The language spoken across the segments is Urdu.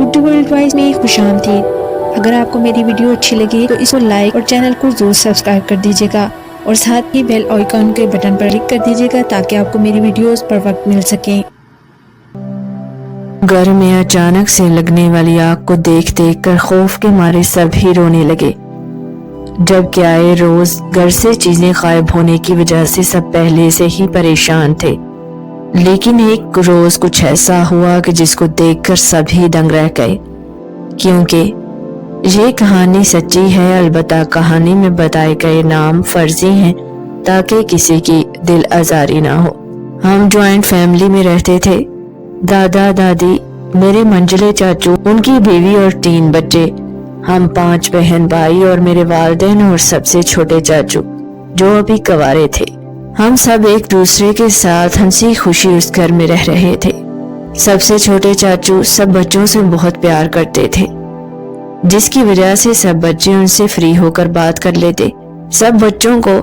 اردو ورلڈ وائز میں خوشامدید۔ اگر آپ کو میری ویڈیو اچھی لگے تو اس کو لائک اور چینل کو ضرور سبسکرائب کر دیجیے گا اور ساتھ ہی بیل آئیکن کے بٹن پر کلک کر دیجیے گا تاکہ آپ کو میری ویڈیوز پر وقت مل سکیں۔ گھر میں اچانک سے لگنے والی آگ کو دیکھ دیکھ کر خوف کے مارے سب ہی رونے لگے۔ جب کہ آئے روز گھر سے چیزیں غائب ہونے کی وجہ سے سب پہلے سے ہی پریشان تھے، لیکن ایک روز کچھ ایسا ہوا کہ جس کو دیکھ کر سب ہی دنگ رہ گئے، کیونکہ یہ کہانی سچی ہے، البتہ کہانی میں بتائے گئے نام فرضی ہیں تاکہ کسی کی دل آزاری نہ ہو۔ ہم جوائنٹ فیملی میں رہتے تھے، دادا دادی، میرے منجلے چاچو، ان کی بیوی اور 3 بچے، ہم 5 بہن بھائی اور میرے والدین اور سب سے چھوٹے چاچو جو ابھی کنوارے تھے۔ ہم سب ایک دوسرے کے ساتھ ہنسی خوشی اس گھر میں رہ رہے تھے۔ سب سے چھوٹے چاچو سب بچوں سے بہت پیار کرتے تھے، جس کی وجہ سے سب بچے ان سے فری ہو کر بات کر لیتے۔ سب بچوں کو،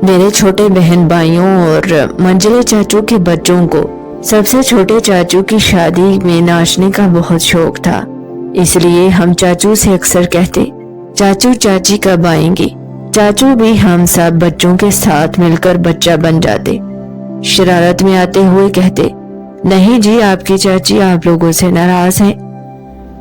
میرے چھوٹے بہن بھائیوں اور منجلے چاچو کے بچوں کو، سب سے چھوٹے چاچو کی شادی میں ناچنے کا بہت شوق تھا، اس لیے ہم چاچو سے اکثر کہتے، چاچو چاچی کب آئیں گی؟ چاچو بھی ہم سب بچوں کے ساتھ مل کر بچہ بن جاتے۔ شرارت میں آتے ہوئے کہتے، نہیں جی آپ کی چاچی آپ لوگوں سے ناراض ہیں،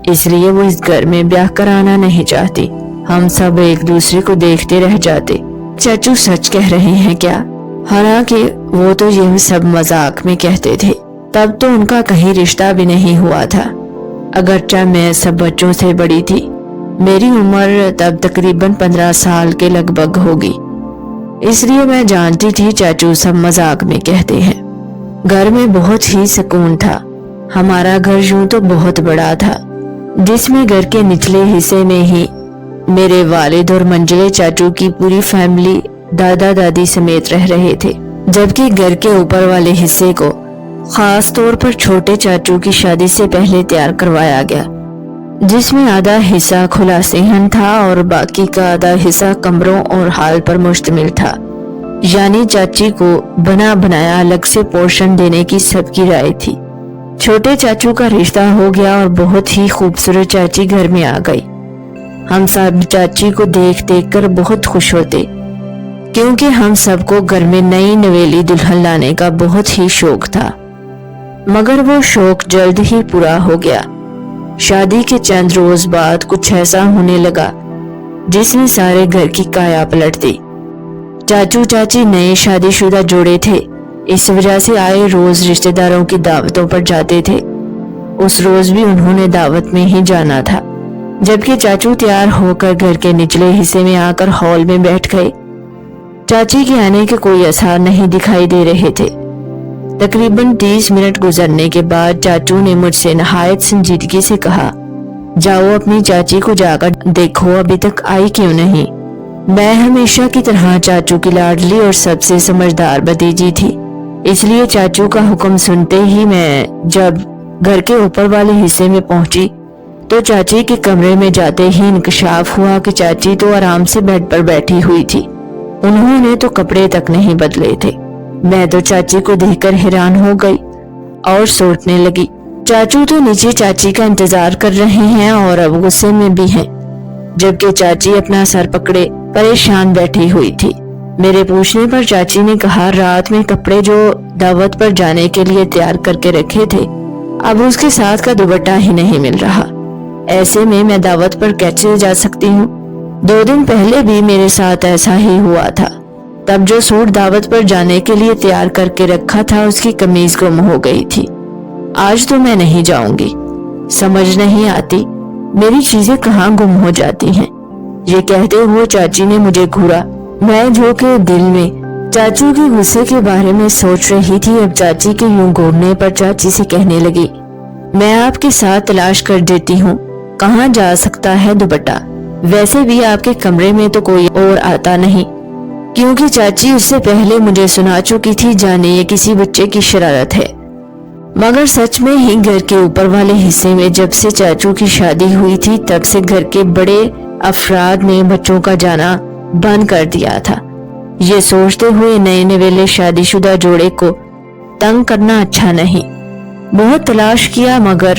اس لیے وہ اس گھر میں بیاہ کرانا نہیں چاہتی۔ ہم سب ایک دوسرے کو دیکھتے رہ جاتے، چاچو سچ کہہ رہے ہیں کیا؟ حالانکہ وہ تو یہ سب مذاق میں کہتے تھے، تب تو ان کا کہیں رشتہ بھی نہیں ہوا تھا، اگرچہ میں سب بچوں سے بڑی تھی۔ میری عمر تب تقریباً 15 سال کے لگ بھگ ہوگی، اس لیے میں جانتی تھی چاچو سب مذاق میں کہتے ہیں۔ گھر میں بہت ہی سکون تھا۔ ہمارا گھر یوں تو بہت بڑا تھا، جس میں گھر کے نچلے حصے میں ہی میرے والد اور منجلے چاچو کی پوری فیملی دادا دادی سمیت رہ رہے تھے، جبکہ گھر کے اوپر والے حصے کو خاص طور پر چھوٹے چاچو کی شادی سے پہلے تیار کروایا گیا، جس میں آدھا حصہ کھلا صحن تھا اور باقی کا آدھا حصہ کمروں اور ہال پر مشتمل تھا، یعنی چاچی کو بنا بنایا الگ سے پورشن دینے کی سب کی رائے تھی۔ چھوٹے چاچو کا رشتہ ہو گیا اور بہت ہی خوبصورت چاچی گھر میں آ گئی۔ ہم سب چاچی کو دیکھ دیکھ کر بہت خوش ہوتے، کیونکہ ہم سب کو گھر میں نئی نویلی دلہن لانے کا بہت ہی شوق تھا، مگر وہ شوق جلد ہی پورا ہو گیا۔ شادی کے چند روز بعد کچھ ایسا ہونے لگا جس نے سارے گھر کی کایا پلٹ دی۔ چاچو چاچی نئے شادی شدہ جوڑے تھے، اس وجہ سے آئے روز رشتہ داروں کی دعوتوں پر جاتے تھے۔ اس روز بھی انہوں نے دعوت میں ہی جانا تھا، جبکہ چاچو تیار ہو کر گھر کے نچلے حصے میں آ کر ہال میں بیٹھ گئے۔ چاچی کے آنے کے کوئی آثار نہیں دکھائی دے رہے تھے۔ تقریباً 30 منٹ گزرنے کے بعد چاچو نے مجھ سے نہایت سنجیدگی سے کہا، جاؤ اپنی چاچی کو جا کر دیکھو ابھی تک آئی کیوں نہیں۔ میں ہمیشہ کی طرح چاچو کی لاڈلی اور سب سے سمجھدار بھتیجی تھی، اس لیے چاچو کا حکم سنتے ہی میں جب گھر کے اوپر والے حصے میں پہنچی تو چاچی کے کمرے میں جاتے ہی انکشاف ہوا کہ چاچی تو آرام سے بیڈ پر بیٹھی ہوئی تھی، انہوں نے تو کپڑے تک نہیں بدلے تھے۔ میں تو چاچی کو دیکھ کر حیران ہو گئی اور سوچنے لگی، چاچو تو نیچے چاچی کا انتظار کر رہے ہیں اور اب غصے میں بھی ہیں، جبکہ چاچی اپنا سر پکڑے پریشان بیٹھی ہوئی تھی۔ میرے پوچھنے پر چاچی نے کہا، رات میں کپڑے جو دعوت پر جانے کے لیے تیار کر کے رکھے تھے اب اس کے ساتھ کا دوپٹہ ہی نہیں مل رہا، ایسے میں دعوت پر کیسے جا سکتی ہوں؟ 2 دن پہلے بھی میرے ساتھ ایسا ہی ہوا تھا، تب جو سوٹ دعوت پر جانے کے لیے تیار کر کے رکھا تھا اس کی قمیض گم ہو گئی تھی۔ آج تو میں نہیں جاؤں گی، سمجھ نہیں آتی میری چیزیں کہاں گم ہو جاتی ہیں۔ یہ کہتے ہوئے چاچی نے مجھے گھورا، میں جو کہ دل میں چاچو کے غصے کے بارے میں سوچ رہی تھی، اب چاچی کے یوں گھورنے پر چاچی سے کہنے لگی، میں آپ کے ساتھ تلاش کر دیتی ہوں، کہاں جا سکتا ہے دوپٹہ؟ ویسے بھی آپ کے کمرے میں تو کوئی اور آتا نہیں، کیونکہ چاچی اس سے پہلے مجھے سنا چکی تھی، جانے یہ کسی بچے کی شرارت ہے۔ مگر سچ میں ہی گھر کے اوپر والے حصے میں جب سے چاچو کی شادی ہوئی تھی تب سے گھر کے بڑے افراد نے بچوں کا جانا بند کر دیا تھا۔ یہ سوچتے ہوئے نئے نویلے شادی شدہ جوڑے کو تنگ کرنا اچھا نہیں۔ بہت تلاش کیا مگر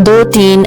2-3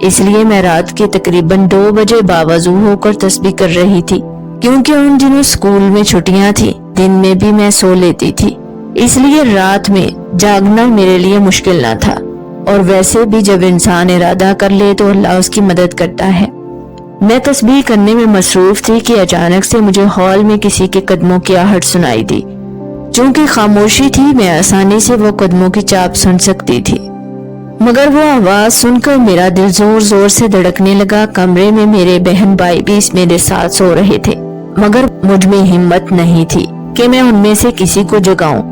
اس لیے میں رات کے تقریباً 2 بجے باوضو ہو کر تسبیح کر رہی تھی، کیونکہ ان دنوں اسکول میں چھٹیاں تھی، دن میں بھی میں سو لیتی تھی، اس لیے رات میں جاگنا میرے لیے مشکل نہ تھا۔ اور ویسے بھی جب انسان ارادہ کر لے تو اللہ اس کی مدد کرتا ہے۔ میں تسبیح کرنے میں مصروف تھی کہ اچانک سے مجھے ہال میں کسی کے قدموں کی آہٹ سنائی دی۔ چونکہ خاموشی تھی، میں آسانی سے وہ قدموں کی چاپ سن سکتی تھی، مگر وہ آواز سن کر میرا دل زور زور سے دھڑکنے لگا۔ کمرے میں میرے بہن بھائی بھی میرے ساتھ سو رہے تھے، مگر مجھ میں ہمت نہیں تھی کہ میں ان میں سے کسی کو جگاؤں۔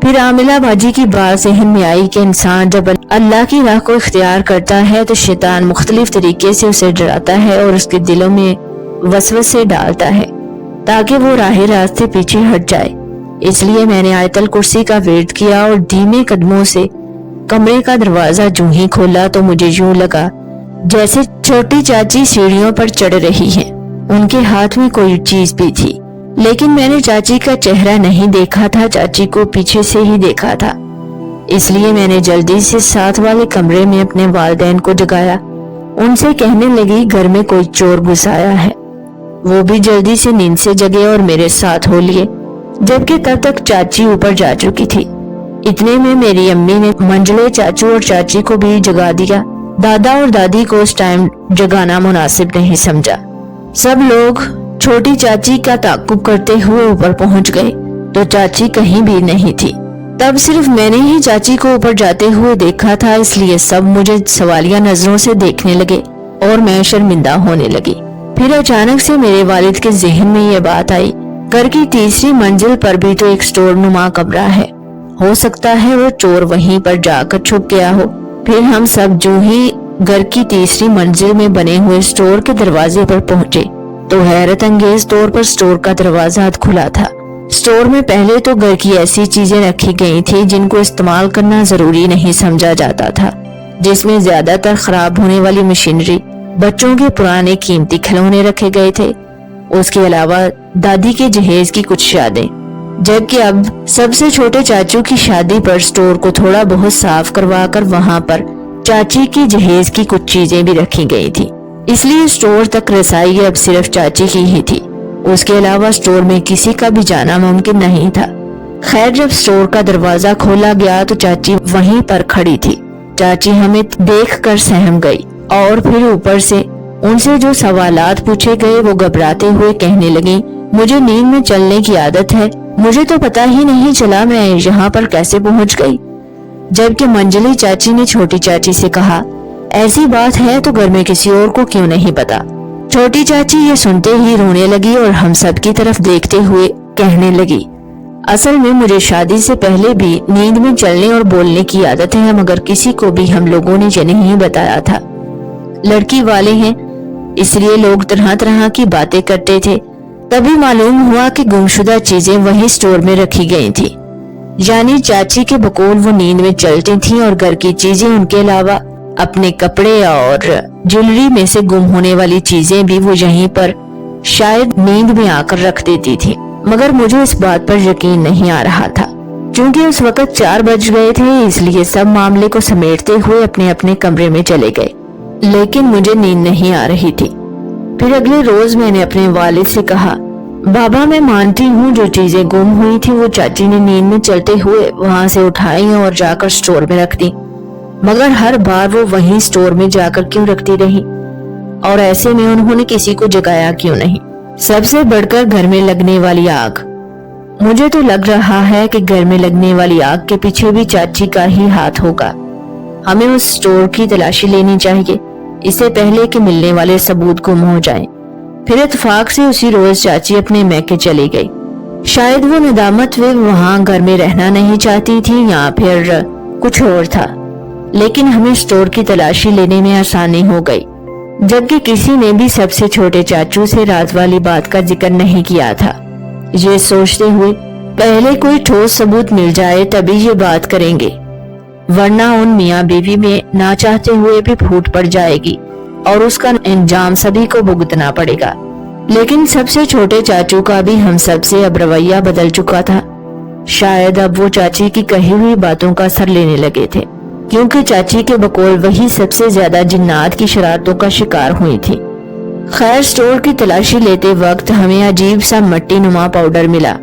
پھر عاملہ باجی کی بات ذہن میں آئی کہ انسان جب اللہ کی راہ کو اختیار کرتا ہے تو شیطان مختلف طریقے سے اسے ڈراتا ہے اور اس کے دلوں میں وسوسے ڈالتا ہے تاکہ وہ راہ راست سے پیچھے ہٹ جائے۔ اس لیے میں نے آیت الکرسی کا ورد کیا اور دھیمے قدموں سے کمرے کا دروازہ جو ہی کھولا تو مجھے یوں لگا جیسے چھوٹی چاچی سیڑھیوں پر چڑھ رہی ہیں۔ ان کے ہاتھ میں کوئی چیز بھی تھی، لیکن میں نے چاچی کا چہرہ نہیں دیکھا تھا، چاچی کو پیچھے سے ہی دیکھا تھا۔ اس لیے میں نے جلدی سے ساتھ والے کمرے میں اپنے والدین کو جگایا، ان سے کہنے لگی گھر میں کوئی چور گھس آیا ہے۔ وہ بھی جلدی سے نیند سے جگے اور میرے ساتھ ہو لیے، جبکہ تب تک چاچی اوپر جا چکی تھی۔ اتنے میں میری امی نے منجلے چاچو اور چاچی کو بھی جگا دیا۔ دادا اور دادی کو اس ٹائم جگانا مناسب نہیں سمجھا۔ سب لوگ چھوٹی چاچی کا تعاقب کرتے ہوئے اوپر پہنچ گئے تو چاچی کہیں بھی نہیں تھی۔ تب صرف میں نے ہی چاچی کو اوپر جاتے ہوئے دیکھا تھا، اس لیے سب مجھے سوالیہ نظروں سے دیکھنے لگے اور میں شرمندہ ہونے لگی۔ پھر اچانک سے میرے والد کے ذہن میں یہ بات آئی، گھر کی تیسری منزل پر بھی تو ایک سٹور نما کمرہ ہے، ہو سکتا ہے وہ چور وہیں پر جا کر چھپ گیا ہو۔ پھر ہم سب جو ہی گھر کی تیسری منزل میں بنے ہوئے سٹور کے دروازے پر پہنچے تو حیرت انگیز طور پر سٹور کا دروازہ کھلا تھا۔ سٹور میں پہلے تو گھر کی ایسی چیزیں رکھی گئی تھی جن کو استعمال کرنا ضروری نہیں سمجھا جاتا تھا، جس میں زیادہ تر خراب ہونے والی مشینری، بچوں کے پرانے قیمتی کھلونے رکھے گئے تھے۔ اس کے علاوہ دادی کے جہیز کی کچھ یادیں، جبکہ اب سب سے چھوٹے چاچو کی شادی پر سٹور کو تھوڑا بہت صاف کروا کر وہاں پر چاچی کی جہیز کی کچھ چیزیں بھی رکھی گئی تھی، اس لیے سٹور تک رسائی اب صرف چاچی کی ہی تھی۔ اس کے علاوہ سٹور میں کسی کا بھی جانا ممکن نہیں تھا۔ خیر جب سٹور کا دروازہ کھولا گیا تو چاچی وہیں پر کھڑی تھی۔ چاچی ہمیں دیکھ کر سہم گئی اور پھر اوپر سے ان سے جو سوالات پوچھے گئے وہ گھبراتے ہوئے کہنے لگیں، مجھے نیند میں چلنے کی عادت ہے، مجھے تو پتہ ہی نہیں چلا میں یہاں پر کیسے پہنچ گئی۔ جبکہ منجلی چاچی نے چھوٹی چاچی سے کہا، ایسی بات ہے تو گھر میں کسی اور کو کیوں نہیں پتا۔ چھوٹی چاچی یہ سنتے ہی رونے لگی اور ہم سب کی طرف دیکھتے ہوئے کہنے لگی، اصل میں مجھے شادی سے پہلے بھی نیند میں چلنے اور بولنے کی عادت ہے، مگر کسی کو بھی ہم لوگوں نے یہ نہیں بتایا تھا۔ لڑکی والے ہیں اس لیے لوگ طرح طرح کی باتیں کرتے تھے۔ تبھی معلوم ہوا کہ گمشدہ چیزیں وہی سٹور میں رکھی گئی تھی، یعنی چاچی کے بقول وہ نیند میں چلتی تھیں اور گھر کی چیزیں ان کے علاوہ اپنے کپڑے اور جیولری میں سے گم ہونے والی چیزیں بھی وہ یہیں پر شاید نیند میں آ کر رکھ دیتی تھی۔ مگر مجھے اس بات پر یقین نہیں آ رہا تھا، چونکہ اس وقت 4 بج گئے تھے، اس لیے سب معاملے کو سمیٹتے ہوئے اپنے اپنے کمرے میں چلے گئے، لیکن مجھے نیند نہیں آ رہی تھی۔ پھر اگلے روز میں نے اپنے والد سے کہا، بابا میں مانتی ہوں جو چیزیں گم ہوئی تھی وہ چاچی نے نیند میں چلتے ہوئے وہاں سے اٹھائی اور جا کر سٹور میں رکھ دی، مگر ہر بار وہ وہیں سٹور میں جا کر کیوں رکھتی رہی، اور ایسے میں انہوں نے کسی کو جگایا کیوں نہیں۔ سب سے بڑھ کر گھر میں لگنے والی آگ، مجھے تو لگ رہا ہے کہ گھر میں لگنے والی آگ کے پیچھے بھی چاچی کا ہی ہاتھ ہوگا۔ ہمیں اس سٹور کی تلاشی لینی چاہیے اس سے پہلے کہ ملنے والے ثبوت گم ہو جائیں۔ پھر اتفاق سے اسی روز چاچی اپنے میکے چلی گئی۔ شاید وہ ندامت میں وہاں گھر میں رہنا نہیں چاہتی تھی یا پھر کچھ اور تھا، لیکن ہمیں سٹور کی تلاشی لینے میں آسانی ہو گئی، جبکہ کسی نے بھی سب سے چھوٹے چاچو سے راز والی بات کا ذکر نہیں کیا تھا، یہ سوچتے ہوئے پہلے کوئی ٹھوس ثبوت مل جائے تبھی یہ بات کریں گے، ورنہ ان میاں بیوی میں نہ چاہتے ہوئے بھی پھوٹ پڑ جائے گی اور اس کا انجام سبھی کو بھگتنا پڑے گا۔ لیکن سب سے چھوٹے چاچو کا بھی ہم سب سے اب رویہ بدل چکا تھا، شاید اب وہ چاچی کی کہی ہوئی باتوں کا اثر لینے لگے تھے۔ کیونکہ چاچی کے بقول وہی سب سے زیادہ جنات کی شرارتوں کا شکار ہوئی تھی۔ خیر اسٹور کی تلاشی لیتے وقت ہمیں عجیب سا مٹی نما پاؤڈر ملا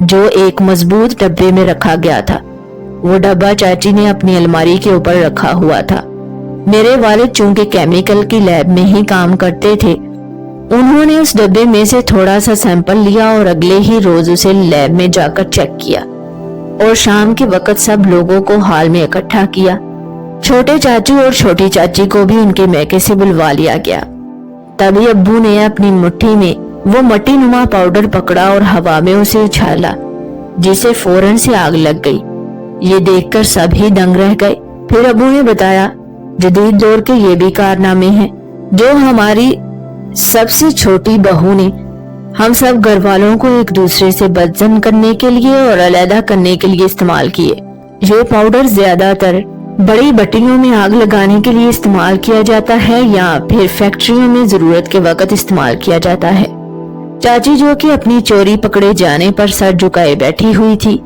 جو ایک مضبوط ڈبے میں رکھا گیا تھا۔ وہ ڈبہ چاچی نے اپنی الماری کے اوپر رکھا ہوا تھا۔ میرے والد چونکہ کیمیکل کی لیب میں ہی کام کرتے تھے، انہوں نے اس ڈبے میں سے تھوڑا سا سیمپل لیا اور اگلے ہی روز اسے لیب میں جا کر چیک کیا اور شام کے وقت سب لوگوں کو ہال میں اکٹھا کیا۔ چھوٹے چاچو اور چھوٹی چاچی کو بھی ان کے میکے سے بلوا لیا گیا۔ تبھی ابو نے اپنی مٹھی میں وہ مٹی نما پاؤڈر پکڑا اور ہوا میں اسے اچھالا، جسے فوراً سے آگ لگ گئی۔ یہ دیکھ کر سب ہی دنگ رہ گئے۔ پھر ابو نے بتایا جدید دور کے یہ بھی کارنامے ہیں جو ہماری سب سے چھوٹی بہو نے ہم سب گھر والوں کو ایک دوسرے سے بدظن کرنے کے لیے اور علیحدہ کرنے کے لیے استعمال کیے۔ یہ پاؤڈر زیادہ تر بڑی بٹیوں میں آگ لگانے کے لیے استعمال کیا جاتا ہے یا پھر فیکٹریوں میں ضرورت کے وقت استعمال کیا جاتا ہے۔ چاچی جو کہ اپنی چوری پکڑے جانے پر سر جھکائے بیٹھی ہوئی تھی،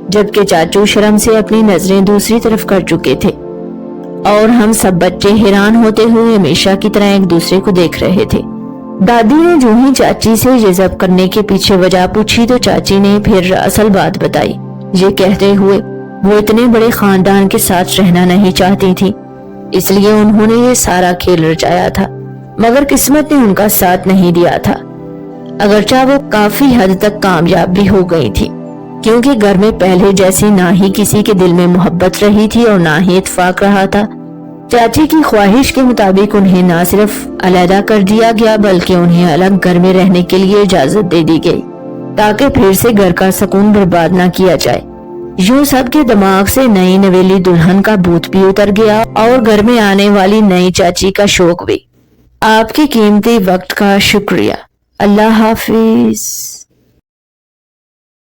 جبکہ چاچو شرم سے اپنی نظریں دوسری طرف کر چکے تھے، اور ہم سب بچے حیران ہوتے ہوئے ہمیشہ کی طرح ایک دوسرے کو دیکھ رہے تھے۔ دادی نے جو ہی چاچی سے یہ ضبط کرنے کے پیچھے وجہ پوچھی تو چاچی نے پھر اصل بات بتائی، یہ کہتے ہوئے وہ اتنے بڑے خاندان کے ساتھ رہنا نہیں چاہتی تھی، اس لیے انہوں نے یہ سارا کھیل رچایا تھا، مگر قسمت نے ان کا ساتھ نہیں دیا تھا، اگرچہ وہ کافی حد تک کامیاب بھی ہو گئی تھی، کیونکہ گھر میں پہلے جیسی نہ ہی کسی کے دل میں محبت رہی تھی اور نہ ہی اتفاق رہا تھا۔ چاچی کی خواہش کے مطابق انہیں نہ صرف علیحدہ کر دیا گیا بلکہ انہیں الگ گھر میں رہنے کے لیے اجازت دے دی گئی تاکہ پھر سے گھر کا سکون برباد نہ کیا جائے۔ یوں سب کے دماغ سے نئی نویلی دلہن کا بھوت بھی اتر گیا اور گھر میں آنے والی نئی چاچی کا شوق بھی۔ آپ کے قیمتی وقت کا شکریہ۔ اللہ حافظ۔